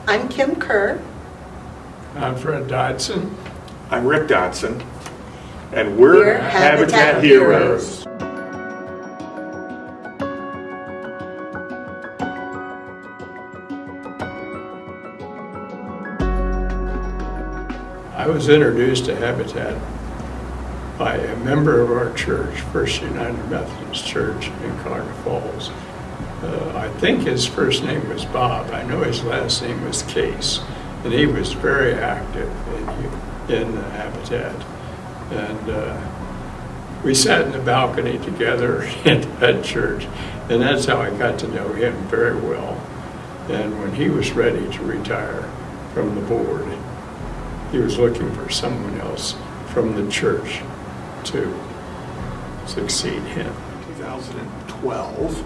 I'm Kim Kerr. I'm Fred Dodson. I'm Rick Dodson. And we're Habitat Heroes. I was introduced to Habitat by a member of our church, First United Methodist Church in Cuyahoga Falls. I think his first name was Bob. I know his last name was Case. And he was very active in Habitat. And we sat in the balcony together at church. And that's how I got to know him very well. And when he was ready to retire from the board, he was looking for someone else from the church to succeed him. In 2012,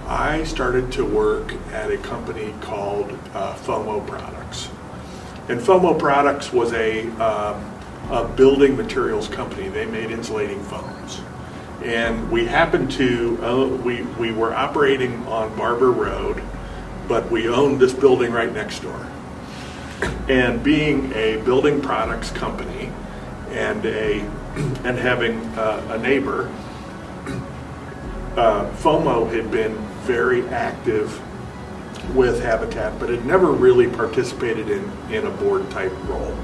I started to work at a company called FOMO Products. And FOMO Products was a building materials company. They made insulating foams. And we happened to, we were operating on Barber Road, but we owned this building right next door. And being a building products company and having a neighbor, FOMO had been very active with Habitat, but had never really participated in a board type role.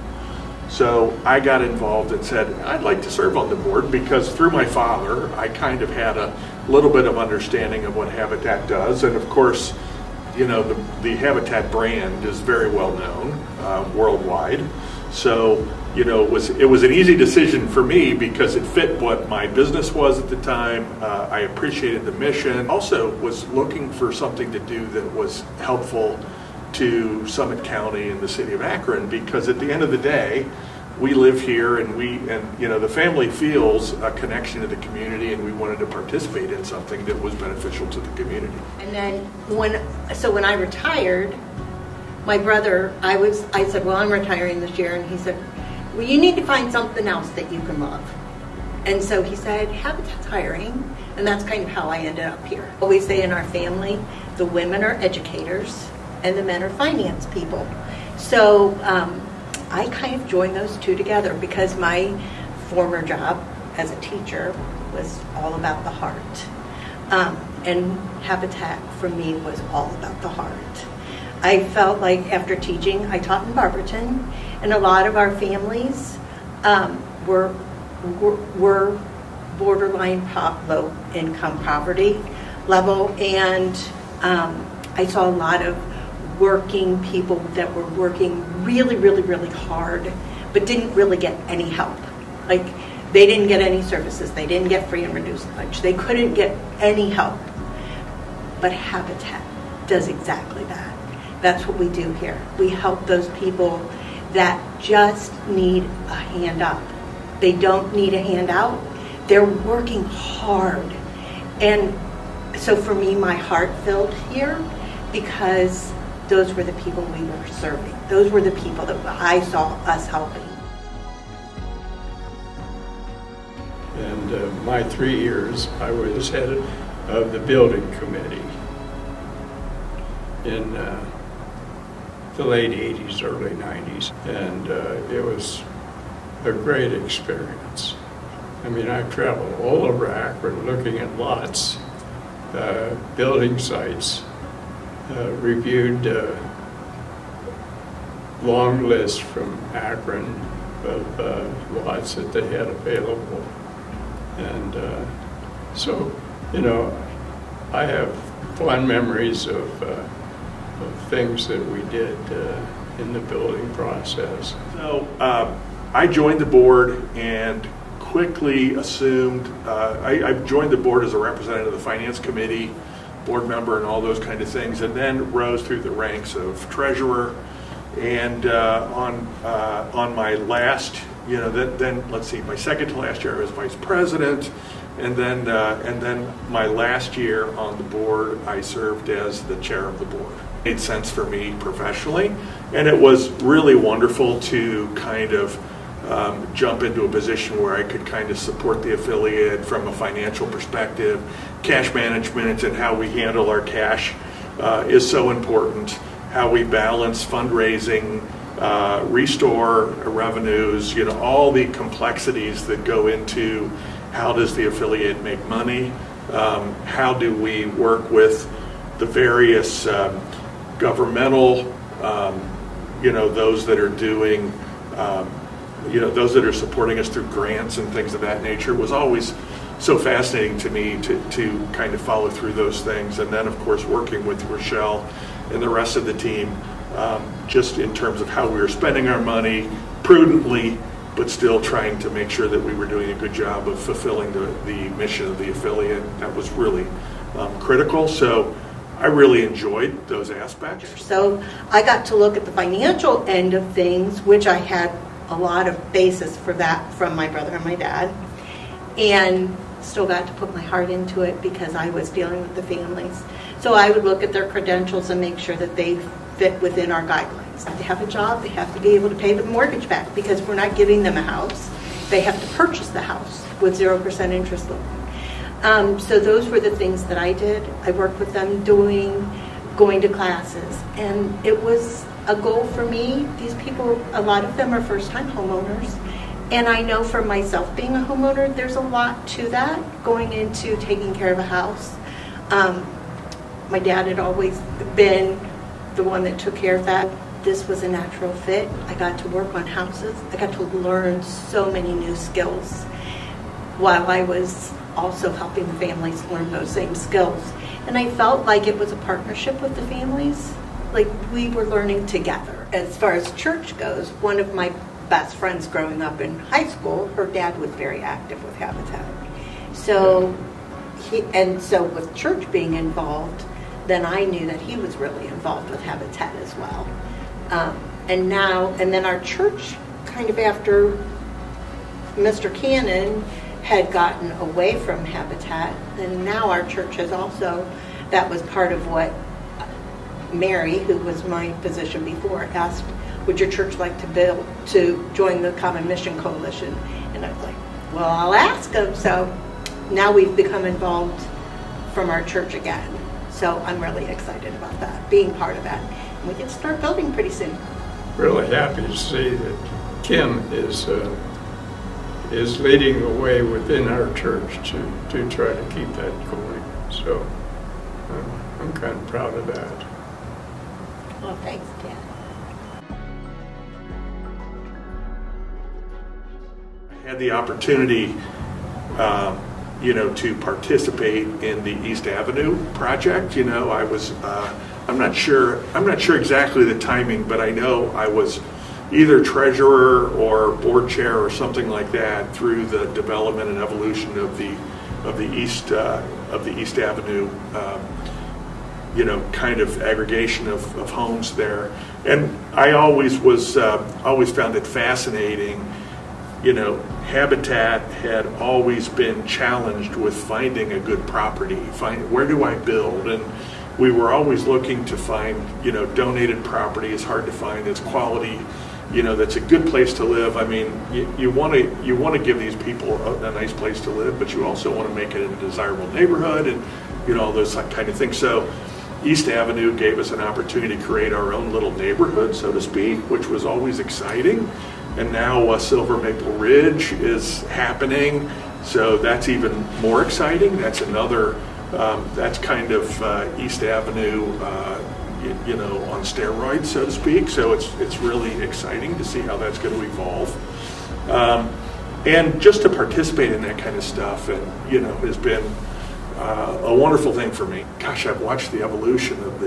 So I got involved and said, I'd like to serve on the board, because through my father, I kind of had a little bit of understanding of what Habitat does. And of course, you know, the Habitat brand is very well known worldwide. So, you know, it was an easy decision for me because it fit what my business was at the time. I appreciated the mission. Also was looking for something to do that was helpful to Summit County and the city of Akron, because at the end of the day, we live here and you know, the family feels a connection to the community, and we wanted to participate in something that was beneficial to the community. And then when I retired, my brother, I said, well, I'm retiring this year, and he said, well, you need to find something else that you can love. And so he said, Habitat's hiring, and that's kind of how I ended up here. I always say in our family, the women are educators and the men are finance people. So I kind of joined those two together because my former job as a teacher was all about the heart. And Habitat for me was all about the heart. I felt like after teaching, I taught in Barberton, and a lot of our families were borderline low income poverty level, and I saw a lot of working people that were working really, really, really hard, but didn't really get any help. Like, they didn't get any services, they didn't get free and reduced lunch, they couldn't get any help. But Habitat does exactly that. That's what we do here. We help those people that just need a hand up. They don't need a handout. They're working hard. And so for me, my heart filled here because those were the people we were serving. Those were the people that I saw us helping. And my 3 years, I was head of the building committee in the late 80s, early 90s. And it was a great experience. I mean, I traveled all over Akron looking at lots, building sites, reviewed long lists from Akron of lots that they had available. And so, you know, I have fond memories of things that we did in the building process. So I joined the board and quickly assumed, I joined the board as a representative of the finance committee, board member, and all those kind of things, and then rose through the ranks of treasurer. And on my last, you know, then let's see, my second to last year I was vice president, and then my last year on the board I served as the chair of the board. It made sense for me professionally, and it was really wonderful to kind of jump into a position where I could kind of support the affiliate from a financial perspective. Cash management and how we handle our cash is so important. how we balance fundraising, restore revenues, all the complexities that go into how does the affiliate make money, how do we work with the various governmental, those that are doing, those that are supporting us through grants and things of that nature, was always so fascinating to me to kind of follow through those things. And then, of course, working with Rochelle and the rest of the team, just in terms of how we were spending our money prudently, but still trying to make sure that we were doing a good job of fulfilling the mission of the affiliate. That was really critical. So I really enjoyed those aspects. So I got to look at the financial end of things, which I had a lot of basis for that from my brother and my dad, and still got to put my heart into it because I was dealing with the families. So I would look at their credentials and make sure that they fit within our guidelines. They have a job, they have to be able to pay the mortgage back because we're not giving them a house. They have to purchase the house with 0% interest loan. So those were the things that I did. I worked with them going to classes, and it was a goal for me. These people, a lot of them are first-time homeowners, and I know for myself being a homeowner, there's a lot to that, going into taking care of a house. My dad had always been the one that took care of that. This was a natural fit. I got to work on houses. I got to learn so many new skills while I was also helping the families learn those same skills. And I felt like it was a partnership with the families, like we were learning together. As far as church goes, one of my best friends growing up in high school, her dad was very active with Habitat. So with church being involved, then I knew that he was really involved with Habitat as well. And then our church, kind of after Mr. Cannon had gotten away from Habitat, and now our church has also, that was part of what Mary, who was my position before, asked, would your church like to join the Common Mission Coalition? And I was like, well, I'll ask them. So now we've become involved from our church again. So I'm really excited about that, being part of that. And we can start building pretty soon. Really happy to see that Kim is leading the way within our church to try to keep that going. So I'm kind of proud of that. Well, thanks, Dad. I had the opportunity to participate in the East Avenue project. I was, I'm not sure exactly the timing, but I know I was either treasurer or board chair or something like that through the development and evolution of the East Avenue, kind of aggregation of homes there. And I always found it fascinating. Habitat had always been challenged with finding a good property, where do I build? And we were always looking to find, donated property is hard to find, it's quality, that's a good place to live. I mean, you want to give these people a nice place to live, but you also want to make it in a desirable neighborhood and, all those kind of things. So East Avenue gave us an opportunity to create our own little neighborhood, so to speak, which was always exciting. And now Silver Maple Ridge is happening, so that's even more exciting. That's another, that's kind of East Avenue, on steroids, so to speak. So it's really exciting to see how that's going to evolve. And just to participate in that kind of stuff, and has been a wonderful thing for me. Gosh, I've watched the evolution of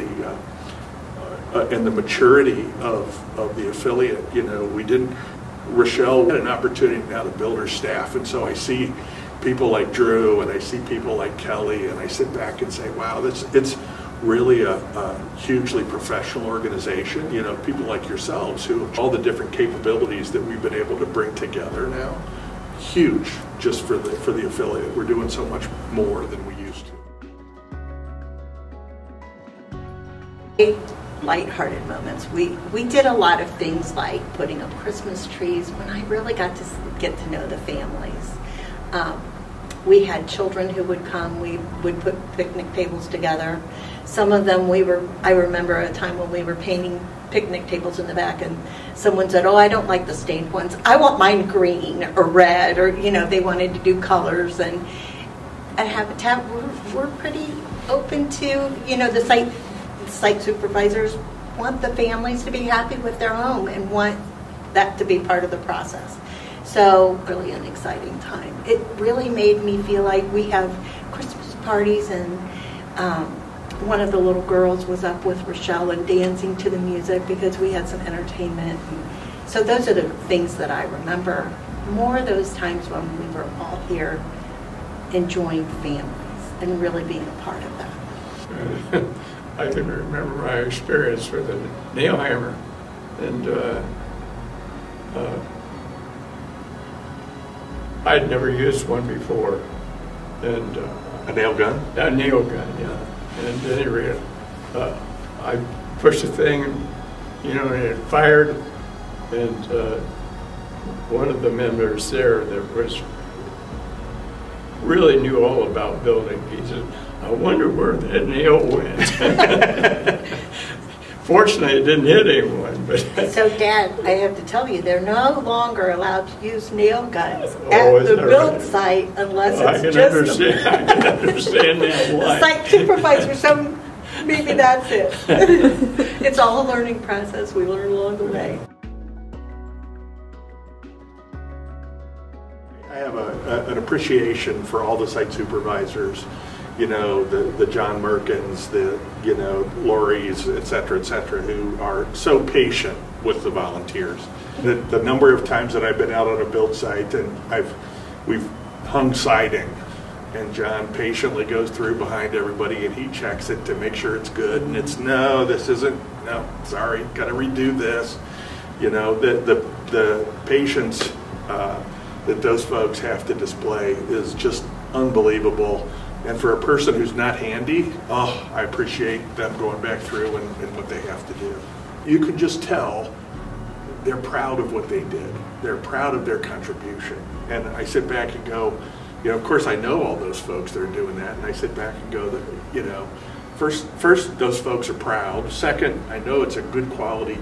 and the maturity of the affiliate. Rochelle had an opportunity now to build her staff, and so I see people like Drew and I see people like Kelly, and I sit back and say, wow, it's really a hugely professional organization. People like yourselves who have all the different capabilities that we've been able to bring together now. Huge, just for the affiliate. We're doing so much more than we used to. Lighthearted moments. We did a lot of things like putting up Christmas trees when I really got to get to know the families. We had children who would come. We would put picnic tables together. Some of them I remember a time when we were painting picnic tables in the back, and someone said, "Oh, I don't like the stained ones. I want mine green or red," or they wanted to do colors. And at Habitat, we're pretty open to the site supervisors want the families to be happy with their home and want that to be part of the process. So really an exciting time. It really made me feel like we have Christmas parties, and one of the little girls was up with Rochelle and dancing to the music because we had some entertainment. And so those are the things that I remember. More of those times when we were all here enjoying families and really being a part of that. I can remember my experience with a nail hammer, and I'd never used one before. And a nail gun? A nail gun, yeah. And at any rate, I pushed the thing, and it fired. And one of the members there that was really knew all about building, he said, "I wonder where that nail went." Fortunately, it didn't hit anyone. But so, Dad, I have to tell you, they're no longer allowed to use nail guns at the build site unless it's just I can understand that. The site supervisor. So maybe that's it. It's all a learning process. We learn along the way. I have an appreciation for all the site supervisors, the John Merkins, the Lori's, et cetera, who are so patient with the volunteers. The number of times that I've been out on a build site and we've hung siding, and John patiently goes through behind everybody and he checks it to make sure it's good, and it's sorry, got to redo this. The patience that those folks have to display is just unbelievable. And for a person who's not handy, I appreciate them going back through and what they have to do. You can just tell they're proud of what they did. They're proud of their contribution. And I sit back and go, of course I know all those folks that are doing that, and I sit back and go that, first those folks are proud. Second, I know it's a good quality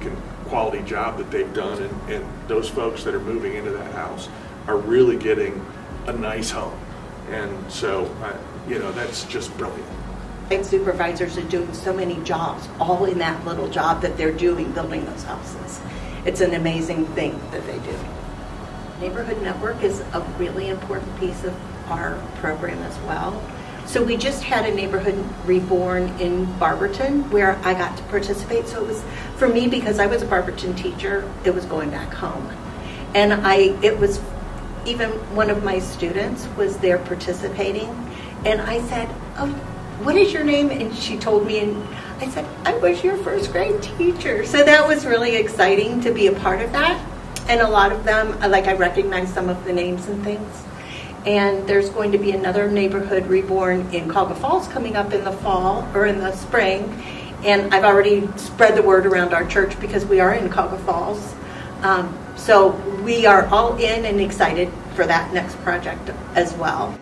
job that they've done, and those folks that are moving into that house are really getting a nice home. And so, that's just brilliant. Site supervisors are doing so many jobs, all in that little job that they're doing, building those houses. It's an amazing thing that they do. Neighborhood Network is a really important piece of our program as well. So we just had a Neighborhood Reborn in Barberton where I got to participate. So it was, for me, because I was a Barberton teacher, it was going back home. And it was, even one of my students was there participating. And I said, "Oh, what is your name?" And she told me, and I said, "I was your first grade teacher." So that was really exciting to be a part of that. And a lot of them, I recognize some of the names and things. And there's going to be another Neighborhood Reborn in Cuyahoga Falls coming up in the fall or in the spring. And I've already spread the word around our church because we are in Cuyahoga Falls. So we are all in and excited for that next project as well.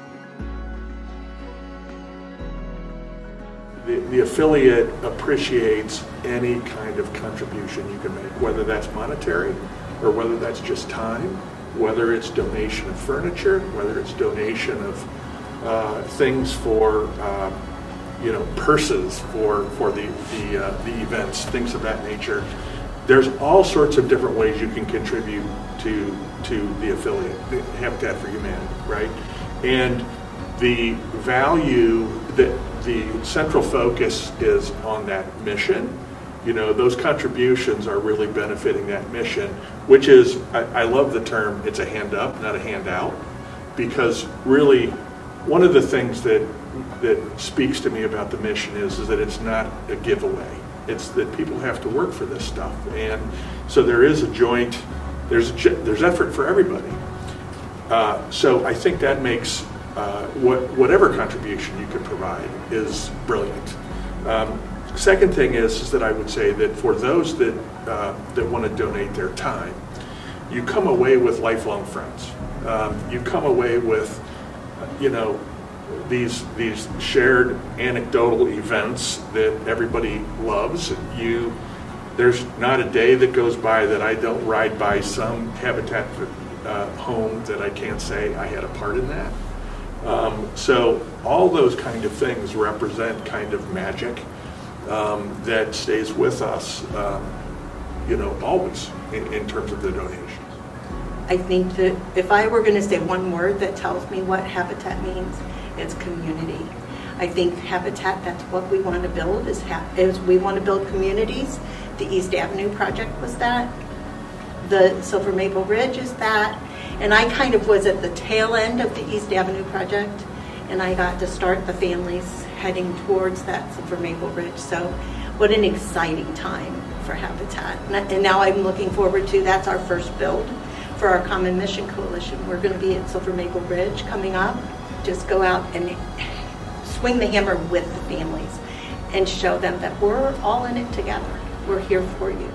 The affiliate appreciates any kind of contribution you can make, whether that's monetary or whether that's just time, whether it's donation of furniture, whether it's donation of things for purses for the events, things of that nature. There's all sorts of different ways you can contribute to the affiliate, Habitat for Humanity, right? And the value that the central focus is on that mission. Those contributions are really benefiting that mission, which is, I love the term, it's a hand up, not a handout, because really one of the things that speaks to me about the mission is that it's not a giveaway. It's that people have to work for this stuff, and so there is a joint. There's effort for everybody. So I think that makes whatever contribution you can provide is brilliant. Second thing is that I would say that for those that want to donate their time, you come away with lifelong friends. You come away with you know, these shared anecdotal events that everybody loves. There's not a day that goes by that I don't ride by some Habitat home that I can't say I had a part in that. So all those kind of things represent kind of magic that stays with us, you know, always in terms of the donations. I think that if I were going to say one word that tells me what Habitat means, it's community. I think Habitat, that's what we want to build, is we want to build communities. The East Avenue project was that. The Silver Maple Ridge is that. And I kind of was at the tail end of the East Avenue project, and I got to start the families heading towards that Silver Maple Ridge. So what an exciting time for Habitat. And now I'm looking forward to, that's our first build for our Common Mission Coalition. We're going to be at Silver Maple Ridge coming up. Just go out and swing the hammer with the families and show them that we're all in it together. We're here for you.